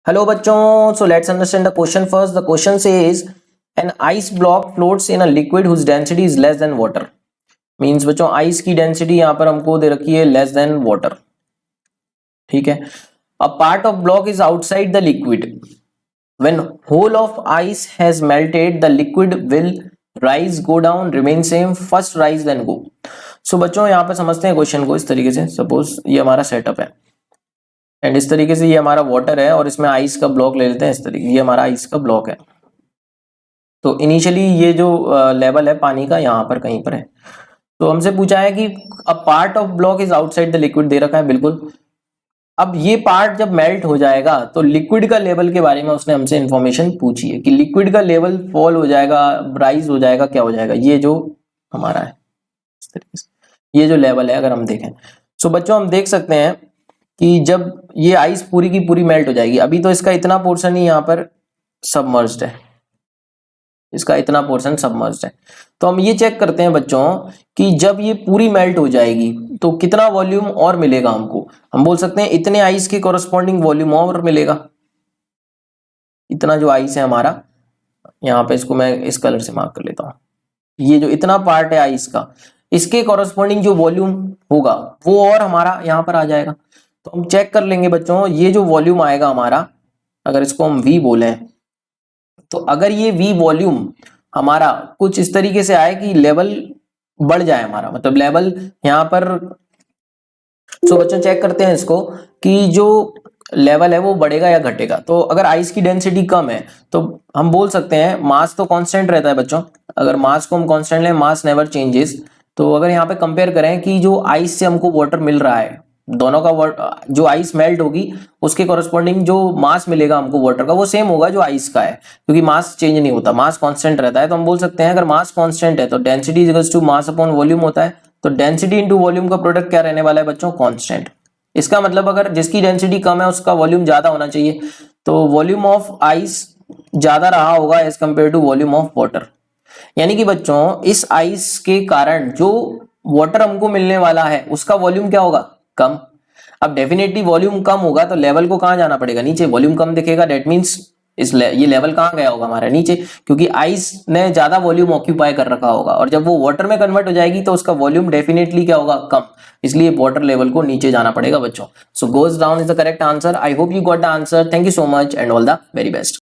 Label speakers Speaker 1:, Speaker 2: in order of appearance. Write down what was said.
Speaker 1: Hello बच्चों, so let's understand the question first. The question says an ice block floats in a liquid whose density is less than water. Means बच्चों ice की density यहाँ पर हमको दे रखी है less than water. ठीक है. A part of block is outside the liquid. When whole of ice has melted, the liquid will rise, go down, remain same, first rise then go. So बच्चों यहाँ पर समझते हैं क्वेश्चन को इस तरीके से. सपोज ये हमारा सेटअप है एंड इस तरीके से ये हमारा वाटर है और इसमें आइस का ब्लॉक ले लेते हैं. इस तरीके ये हमारा आइस का ब्लॉक है. तो इनिशियली ये जो लेवल है पानी का यहाँ पर कहीं पर है. तो हमसे पूछा है कि a part of block is outside the liquid, दे रखा है बिल्कुल. अब ये पार्ट जब मेल्ट हो जाएगा तो लिक्विड का लेवल के बारे में उसने हमसे इंफॉर्मेशन पूछी है कि लिक्विड का लेवल फॉल हो जाएगा, राइज हो जाएगा, क्या हो जाएगा. ये जो हमारा है इस तरीके से ये जो लेवल है अगर हम देखें. सो बच्चों हम देख सकते हैं कि जब ये आइस पूरी की पूरी मेल्ट हो जाएगी, अभी तो इसका इतना पोर्शन ही यहाँ पर सबमर्ज्ड है, इसका इतना पोर्शन सबमर्ज्ड है. तो हम ये चेक करते हैं बच्चों कि जब ये पूरी मेल्ट हो जाएगी तो कितना वॉल्यूम और मिलेगा हमको. हम बोल सकते हैं इतने आइस के कॉरस्पॉन्डिंग वॉल्यूम और मिलेगा. इतना जो आइस है हमारा यहाँ पे, इसको मैं इस कलर से मार्क कर लेता हूँ. ये जो इतना पार्ट है आइस का, इसके कॉरस्पॉन्डिंग जो वॉल्यूम होगा वो और हमारा यहाँ पर आ जाएगा. तो हम चेक कर लेंगे बच्चों, ये जो वॉल्यूम आएगा हमारा, अगर इसको हम V बोले, तो अगर ये V वॉल्यूम हमारा कुछ इस तरीके से आए कि लेवल बढ़ जाए हमारा, मतलब लेवल यहाँ पर. सो बच्चों चेक करते हैं इसको कि जो लेवल है वो बढ़ेगा या घटेगा. तो अगर आइस की डेंसिटी कम है तो हम बोल सकते हैं मास तो कांस्टेंट रहता है बच्चों. अगर मास को हम कांस्टेंट लें, मास नेवर चेंजेस. तो अगर यहाँ पे कंपेयर करें कि जो आइस से हमको वाटर मिल रहा है, दोनों का जो आइस मेल्ट होगी उसके कॉरस्पॉन्डिंग जो मास मिलेगा हमको वाटर का वो सेम होगा जो आइस का है, क्योंकि मास चेंज नहीं होता, मास कांस्टेंट रहता है. तो हम बोल सकते हैं अगर मास कांस्टेंट है तो density is equals to mass upon volume होता है. तो डेंसिटी इंटू वॉल्यूम का प्रोडक्ट क्या रहने वाला है बच्चों, कांस्टेंट. इसका मतलब अगर जिसकी डेंसिटी कम है उसका वॉल्यूम ज्यादा होना चाहिए. तो वॉल्यूम ऑफ आइस ज्यादा रहा होगा as compare to volume of water. यानी कि बच्चों इस आइस के कारण जो वाटर हमको मिलने वाला है उसका वॉल्यूम क्या होगा, कम. अब डेफिनेटली वॉल्यूम कम होगा तो लेवल को कहां जाना पड़ेगा, नीचे. वॉल्यूम कम दिखेगा, डेट मींस ये लेवल कहां गया होगा हमारा, नीचे, क्योंकि आइस ने ज्यादा वॉल्यूम ऑक्यूपाई कर रखा होगा. और जब वो वाटर में कन्वर्ट हो जाएगी तो उसका वॉल्यूम डेफिनेटली क्या होगा, कम. इसलिए वाटर लेवल को नीचे जाना पड़ेगा बच्चों. So goes down is the correct answer. I hope you got the answer. Thank you so much and all the very best.